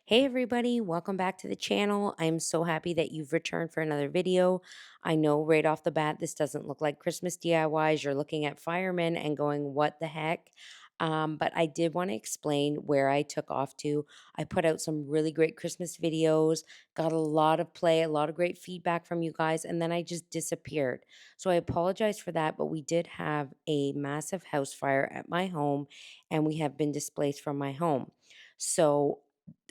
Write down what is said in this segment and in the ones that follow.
Hey everybody, welcome back to the channel. I'm so happy that you've returned for another video. I know right off the bat this doesn't look like Christmas DIYs. You're looking at firemen and going, what the heck? But I did want to explain where I took off to. I put out some really great Christmas videos, got a lot of play, a lot of great feedback from you guys, and then I just disappeared. So I apologize for that, but we did have a massive house fire at my home and we have been displaced from my home. So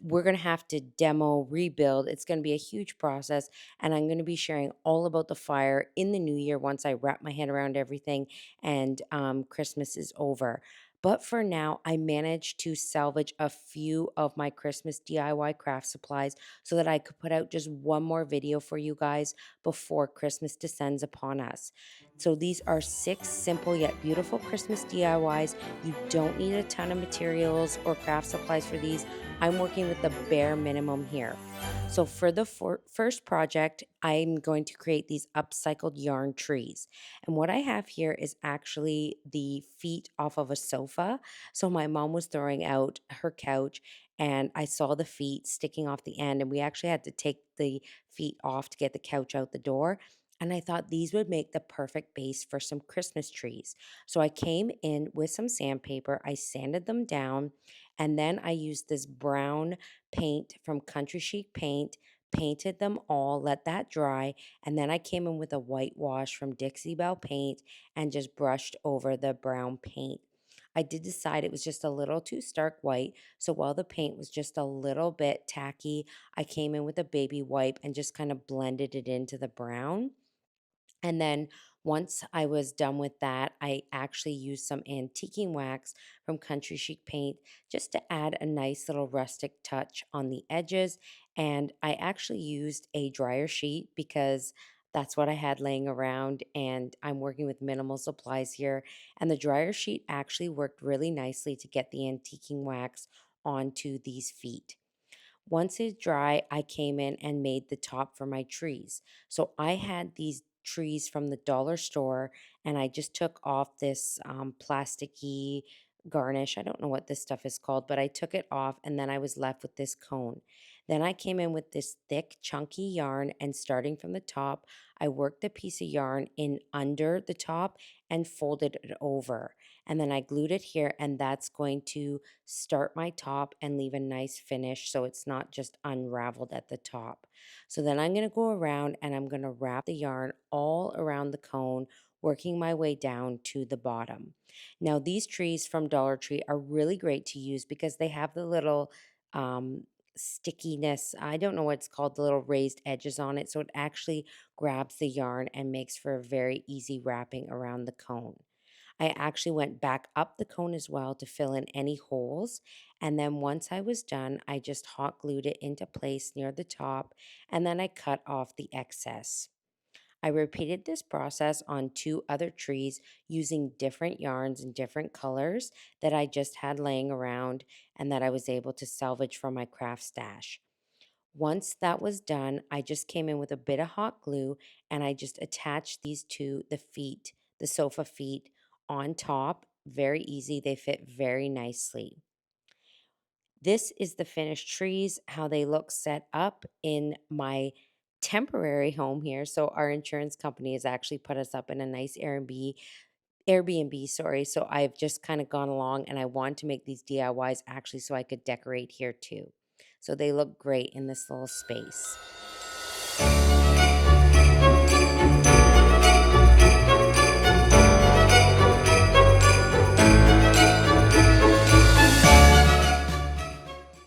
we're going to have to demo, rebuild. It's going to be a huge process. And I'm going to be sharing all about the fire in the new year once I wrap my head around everything and Christmas is over. But for now, I managed to salvage a few of my Christmas DIY craft supplies so that I could put out just one more video for you guys before Christmas descends upon us. So these are 6 simple yet beautiful Christmas DIYs. You don't need a ton of materials or craft supplies for these. I'm working with the bare minimum here. So for the first project, I'm going to create these upcycled yarn trees. And what I have here is actually the feet off of a sofa. So my mom was throwing out her couch and I saw the feet sticking off the end, and we actually had to take the feet off to get the couch out the door. And I thought these would make the perfect base for some Christmas trees. So I came in with some sandpaper, I sanded them down, and then I used this brown paint from Country Chic Paint, painted them all, let that dry, and then I came in with a whitewash from Dixie Belle Paint and just brushed over the brown paint. I did decide it was just a little too stark white, so while the paint was just a little bit tacky, I came in with a baby wipe and just kind of blended it into the brown. And then once I was done with that, I actually used some antiquing wax from Country Chic Paint just to add a nice little rustic touch on the edges. And I actually used a dryer sheet because that's what I had laying around, and I'm working with minimal supplies here. And the dryer sheet actually worked really nicely to get the antiquing wax onto these feet. Once it's dry, I came in and made the top for my trees. So I had these trees from the dollar store and I just took off this plasticky garnish. I don't know what this stuff is called, but I took it off and then I was left with this cone. Then I came in with this thick, chunky yarn, and starting from the top, I worked the piece of yarn in under the top and folded it over. And then I glued it here, and that's going to start my top and leave a nice finish so it's not just unraveled at the top. So then I'm going to go around and I'm going to wrap the yarn all around the cone, working my way down to the bottom. Now, these trees from Dollar Tree are really great to use because they have the little stickiness. I don't know what it's called, the little raised edges on it. So it actually grabs the yarn and makes for a very easy wrapping around the cone. I actually went back up the cone as well to fill in any holes. And then once I was done, I just hot glued it into place near the top and then I cut off the excess. I repeated this process on 2 other trees using different yarns and different colors that I just had laying around and that I was able to salvage from my craft stash. Once that was done, I just came in with a bit of hot glue and I just attached these to the feet, the sofa feet on top. Very easy. They fit very nicely. This is the finished trees, how they look set up in my temporary home here. So our insurance company has actually put us up in a nice Airbnb, sorry. So I've just kind of gone along and I want to make these DIYs actually so I could decorate here too. So they look great in this little space.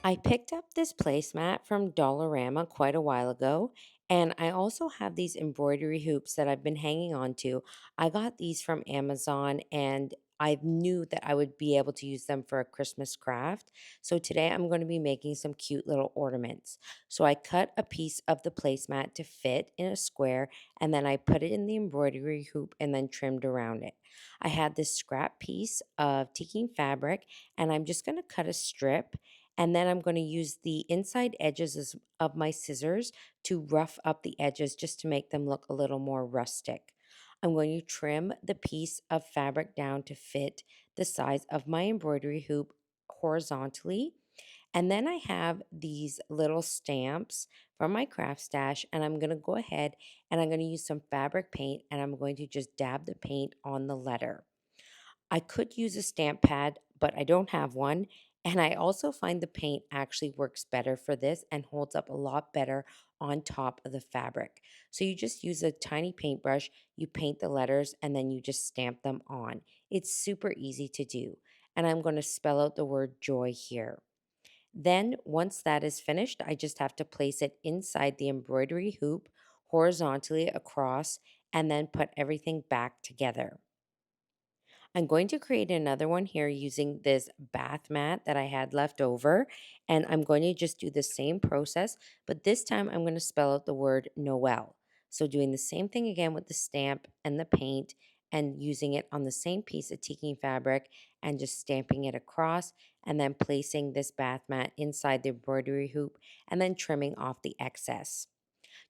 I picked up this placemat from Dollarama quite a while ago, and I also have these embroidery hoops that I've been hanging on to. I got these from Amazon, and I knew that I would be able to use them for a Christmas craft. So today I'm going to be making some cute little ornaments. So I cut a piece of the placemat to fit in a square, and then I put it in the embroidery hoop and then trimmed around it. I had this scrap piece of teking fabric, and I'm just going to cut a strip, and then I'm going to use the inside edges of my scissors to rough up the edges just to make them look a little more rustic. I'm going to trim the piece of fabric down to fit the size of my embroidery hoop horizontally. And then I have these little stamps from my craft stash, and I'm going to go ahead and I'm going to use some fabric paint and I'm going to just dab the paint on the letter. I could use a stamp pad, but I don't have one. And I also find the paint actually works better for this and holds up a lot better on top of the fabric. So you just use a tiny paintbrush, you paint the letters, and then you just stamp them on. It's super easy to do. And I'm going to spell out the word joy here. Then, once that is finished, I just have to place it inside the embroidery hoop horizontally across and then put everything back together. I'm going to create another one here using this bath mat that I had left over. And I'm going to just do the same process, but this time I'm going to spell out the word Noel. So doing the same thing again with the stamp and the paint and using it on the same piece of tiki fabric and just stamping it across and then placing this bath mat inside the embroidery hoop and then trimming off the excess.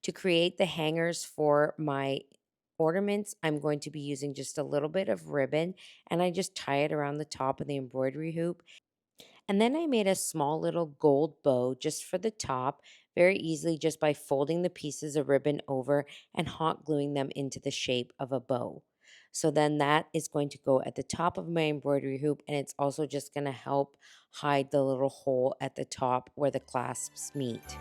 To create the hangers for my ornaments, I'm going to be using just a little bit of ribbon and I just tie it around the top of the embroidery hoop. And then I made a small little gold bow just for the top, very easily just by folding the pieces of ribbon over and hot gluing them into the shape of a bow. So then that is going to go at the top of my embroidery hoop and it's also just going to help hide the little hole at the top where the clasps meet.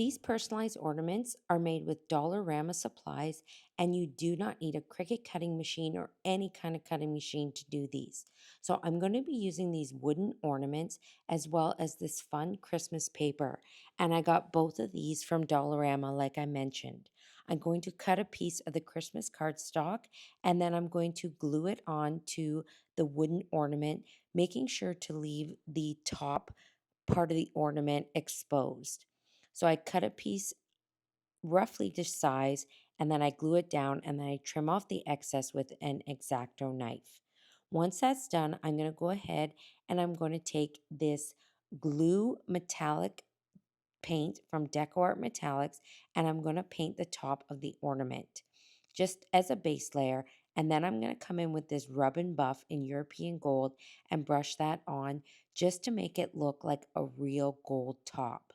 These personalized ornaments are made with Dollarama supplies, and you do not need a Cricut cutting machine or any kind of cutting machine to do these. So, I'm going to be using these wooden ornaments as well as this fun Christmas paper. And I got both of these from Dollarama, like I mentioned. I'm going to cut a piece of the Christmas cardstock and then I'm going to glue it on to the wooden ornament, making sure to leave the top part of the ornament exposed. So I cut a piece roughly this size and then I glue it down and then I trim off the excess with an X-Acto knife. Once that's done, I'm going to go ahead and I'm going to take this glue metallic paint from DecoArt Metallics and I'm going to paint the top of the ornament just as a base layer. And then I'm going to come in with this rub and buff in European gold and brush that on just to make it look like a real gold top.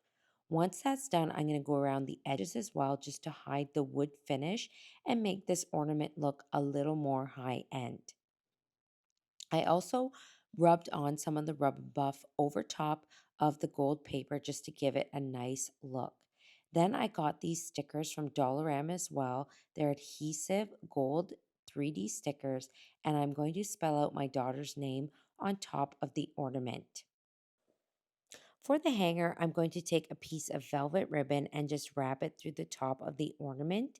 Once that's done, I'm going to go around the edges as well just to hide the wood finish and make this ornament look a little more high end. I also rubbed on some of the rubber buff over top of the gold paper just to give it a nice look. Then I got these stickers from Dollarama as well. They're adhesive gold 3D stickers, and I'm going to spell out my daughter's name on top of the ornament. For the hanger, I'm going to take a piece of velvet ribbon and just wrap it through the top of the ornament.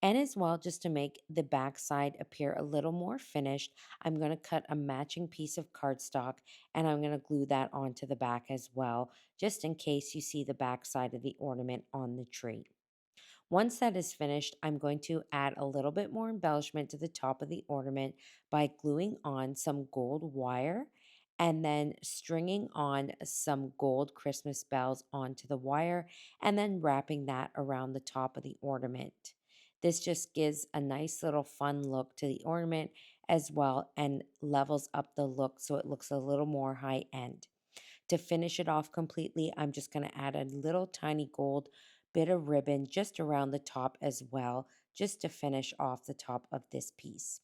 And as well, just to make the back side appear a little more finished, I'm going to cut a matching piece of cardstock and I'm going to glue that onto the back as well, just in case you see the back side of the ornament on the tree. Once that is finished, I'm going to add a little bit more embellishment to the top of the ornament by gluing on some gold wire and then stringing on some gold Christmas bells onto the wire and then wrapping that around the top of the ornament. This just gives a nice little fun look to the ornament as well and levels up the look so it looks a little more high end. To finish it off completely, I'm just going to add a little tiny gold bit of ribbon just around the top as well, just to finish off the top of this piece.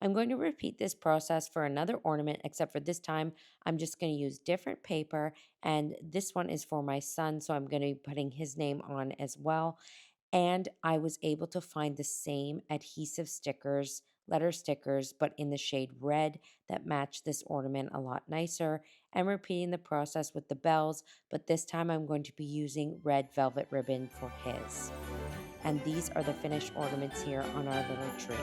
I'm going to repeat this process for another ornament, except for this time, I'm just going to use different paper. And this one is for my son, so I'm going to be putting his name on as well. And I was able to find the same adhesive stickers, letter stickers, but in the shade red that match this ornament a lot nicer. And repeating the process with the bells, but this time I'm going to be using red velvet ribbon for his. And these are the finished ornaments here on our little tree.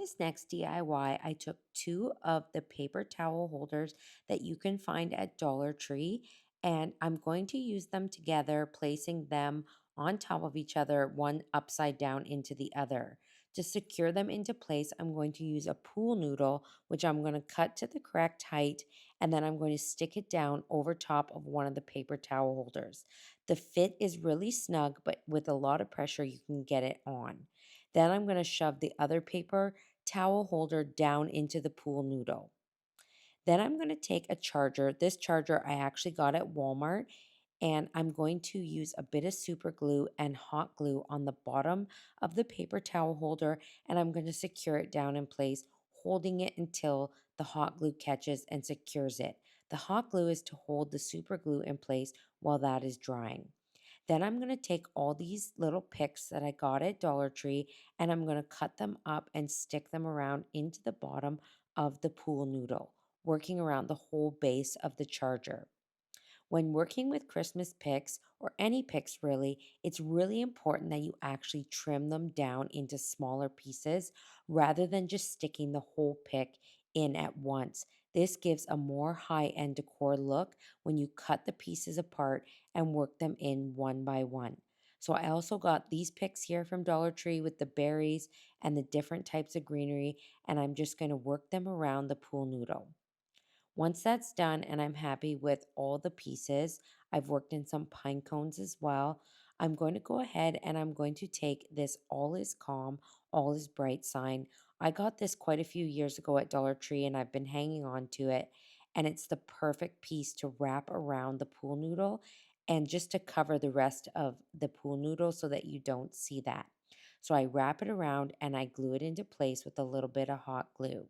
this next DIY, I took two of the paper towel holders that you can find at Dollar Tree, and I'm going to use them together, placing them on top of each other, one upside down into the other. To secure them into place, I'm going to use a pool noodle, which I'm going to cut to the correct height, and then I'm going to stick it down over top of one of the paper towel holders. The fit is really snug, but with a lot of pressure, you can get it on. Then I'm going to shove the other paper towel holder down into the pool noodle. Then I'm going to take a charger. This charger I actually got at Walmart, and I'm going to use a bit of super glue and hot glue on the bottom of the paper towel holder, and I'm going to secure it down in place, holding it until the hot glue catches and secures it. The hot glue is to hold the super glue in place while that is drying. Then I'm going to take all these little picks that I got at Dollar Tree, and I'm going to cut them up and stick them around into the bottom of the pool noodle, working around the whole base of the charger. When working with Christmas picks or any picks really, it's really important that you actually trim them down into smaller pieces rather than just sticking the whole pick in at once. This gives a more high-end decor look when you cut the pieces apart and work them in one by one. So I also got these picks here from Dollar Tree with the berries and the different types of greenery, and I'm just going to work them around the pool noodle. Once that's done and I'm happy with all the pieces, I've worked in some pine cones as well. I'm going to go ahead and I'm going to take this All Is Calm, All Is Bright sign. I got this quite a few years ago at Dollar Tree and I've been hanging on to it. And it's the perfect piece to wrap around the pool noodle and just to cover the rest of the pool noodle so that you don't see that. So I wrap it around and I glue it into place with a little bit of hot glue.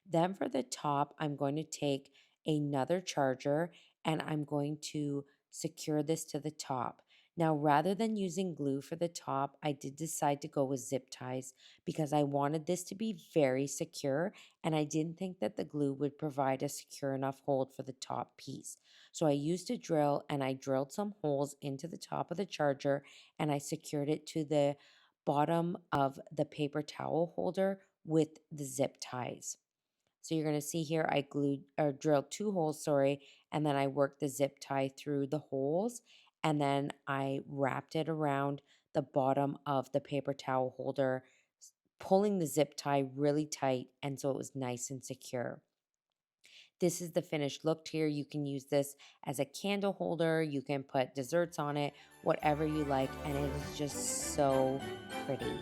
Then for the top, I'm going to take another charger and I'm going to secure this to the top. Now, rather than using glue for the top, I did decide to go with zip ties because I wanted this to be very secure and I didn't think that the glue would provide a secure enough hold for the top piece. So I used a drill and I drilled some holes into the top of the charger and I secured it to the bottom of the paper towel holder with the zip ties. So you're going to see here I glued or drilled two holes, sorry, and then I worked the zip tie through the holes and then I wrapped it around the bottom of the paper towel holder, pulling the zip tie really tight and so it was nice and secure. This is the finished look here. You can use this as a candle holder, you can put desserts on it, whatever you like, and it is just so pretty.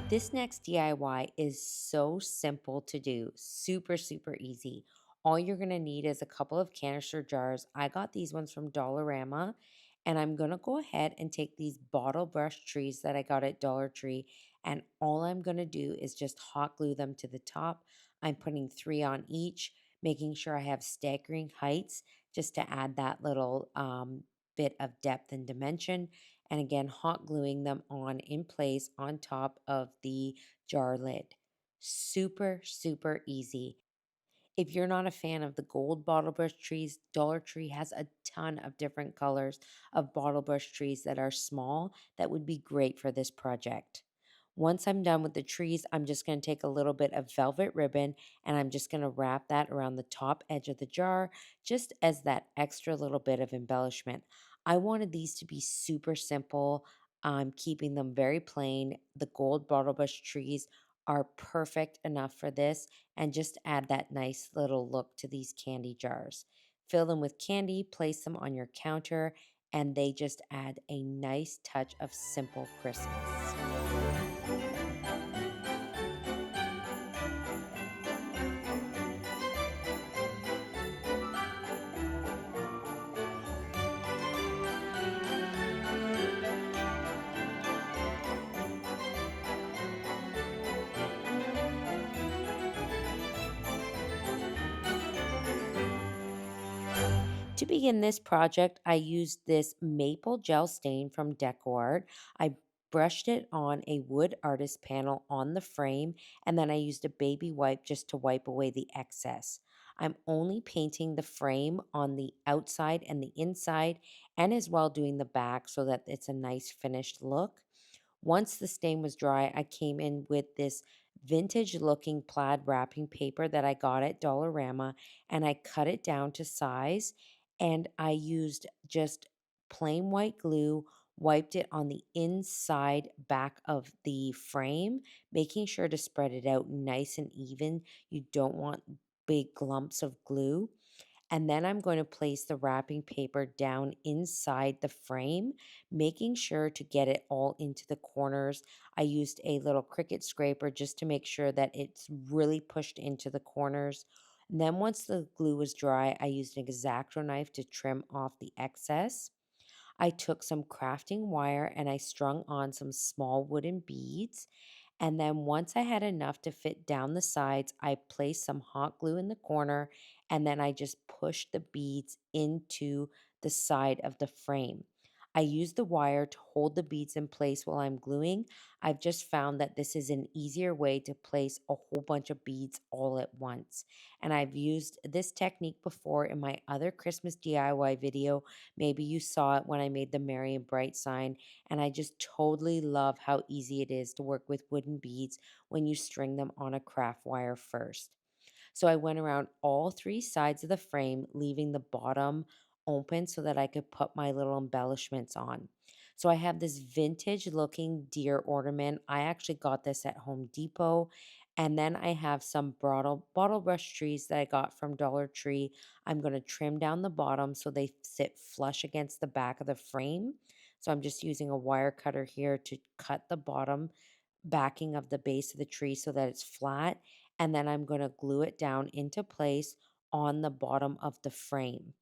This next DIY is so simple to do, super, super easy. All you're going to need is a couple of canister jars. I got these ones from Dollarama, and I'm going to go ahead and take these bottle brush trees that I got at Dollar Tree, and all I'm going to do is just hot glue them to the top. I'm putting three on each, making sure I have staggering heights just to add that little bit of depth and dimension, and again hot gluing them on in place on top of the jar lid. Super, super easy. If you're not a fan of the gold bottle brush trees, Dollar Tree has a ton of different colors of bottle brush trees that are small that would be great for this project. Once I'm done with the trees, I'm just going to take a little bit of velvet ribbon and I'm just going to wrap that around the top edge of the jar just as that extra little bit of embellishment. I wanted these to be super simple. I'm keeping them very plain. The gold bottle brush trees are perfect enough for this and just add that nice little look to these candy jars. Fill them with candy, place them on your counter, and they just add a nice touch of simple Christmas. To begin this project, I used this maple gel stain from DecoArt. I brushed it on a wood artist panel on the frame, and then I used a baby wipe just to wipe away the excess. I'm only painting the frame on the outside and the inside, and as well doing the back so that it's a nice finished look. Once the stain was dry, I came in with this vintage looking plaid wrapping paper that I got at Dollarama, and I cut it down to size, and I used just plain white glue, wiped it on the inside back of the frame, making sure to spread it out nice and even. You don't want big clumps of glue. And then I'm going to place the wrapping paper down inside the frame, making sure to get it all into the corners. I used a little Cricut scraper just to make sure that it's really pushed into the corners. And then once the glue was dry, I used an X-Acto knife to trim off the excess. I took some crafting wire and I strung on some small wooden beads. And then once I had enough to fit down the sides, I placed some hot glue in the corner and then I just pushed the beads into the side of the frame. I used the wire to hold the beads in place while I'm gluing. I've just found that this is an easier way to place a whole bunch of beads all at once. And I've used this technique before in my other Christmas DIY video. Maybe you saw it when I made the Merry and Bright sign, and I just totally love how easy it is to work with wooden beads when you string them on a craft wire first. So I went around all three sides of the frame, leaving the bottom open so that I could put my little embellishments on. So I have this vintage looking deer ornament. I actually got this at Home Depot. And then I have some bottle brush trees that I got from Dollar Tree. I'm going to trim down the bottom so they sit flush against the back of the frame. So I'm just using a wire cutter here to cut the bottom backing of the base of the tree so that it's flat, and then I'm going to glue it down into place on the bottom of the frame.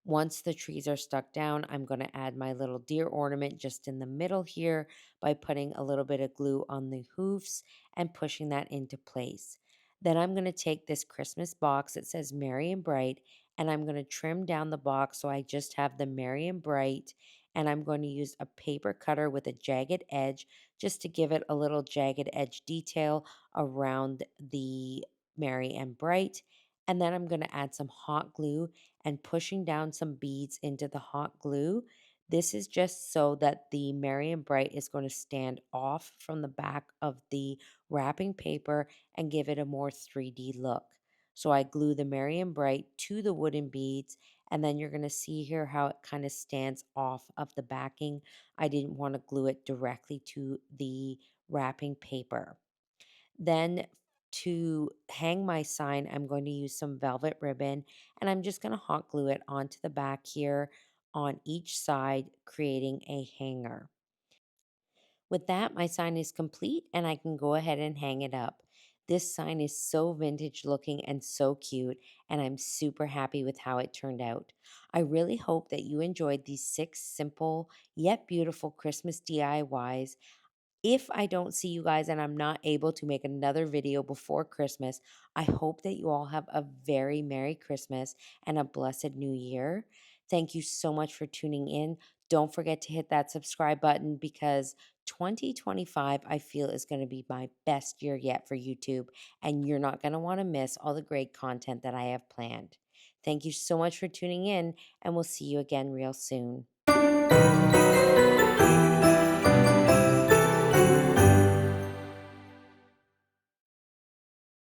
Once the trees are stuck down, I'm going to add my little deer ornament just in the middle here by putting a little bit of glue on the hoofs and pushing that into place. Then I'm going to take this Christmas box that says Merry and Bright, and I'm going to trim down the box so I just have the Merry and Bright, and I'm going to use a paper cutter with a jagged edge just to give it a little jagged edge detail around the Merry and Bright. And then I'm going to add some hot glue and pushing down some beads into the hot glue. This is just so that the Merry and Bright is going to stand off from the back of the wrapping paper and give it a more 3D look. So I glue the Merry and Bright to the wooden beads, and then you're going to see here how it kind of stands off of the backing. I didn't want to glue it directly to the wrapping paper. Then to hang my sign, I'm going to use some velvet ribbon and I'm just going to hot glue it onto the back here on each side, creating a hanger. With that, my sign is complete and I can go ahead and hang it up. This sign is so vintage looking and so cute, and I'm super happy with how it turned out. I really hope that you enjoyed these 6 simple yet beautiful Christmas DIYs. If I don't see you guys and I'm not able to make another video before Christmas, I hope that you all have a very Merry Christmas and a blessed New Year. Thank you so much for tuning in. Don't forget to hit that subscribe button because 2025, I feel, is going to be my best year yet for YouTube, and you're not going to want to miss all the great content that I have planned. Thank you so much for tuning in, and we'll see you again real soon.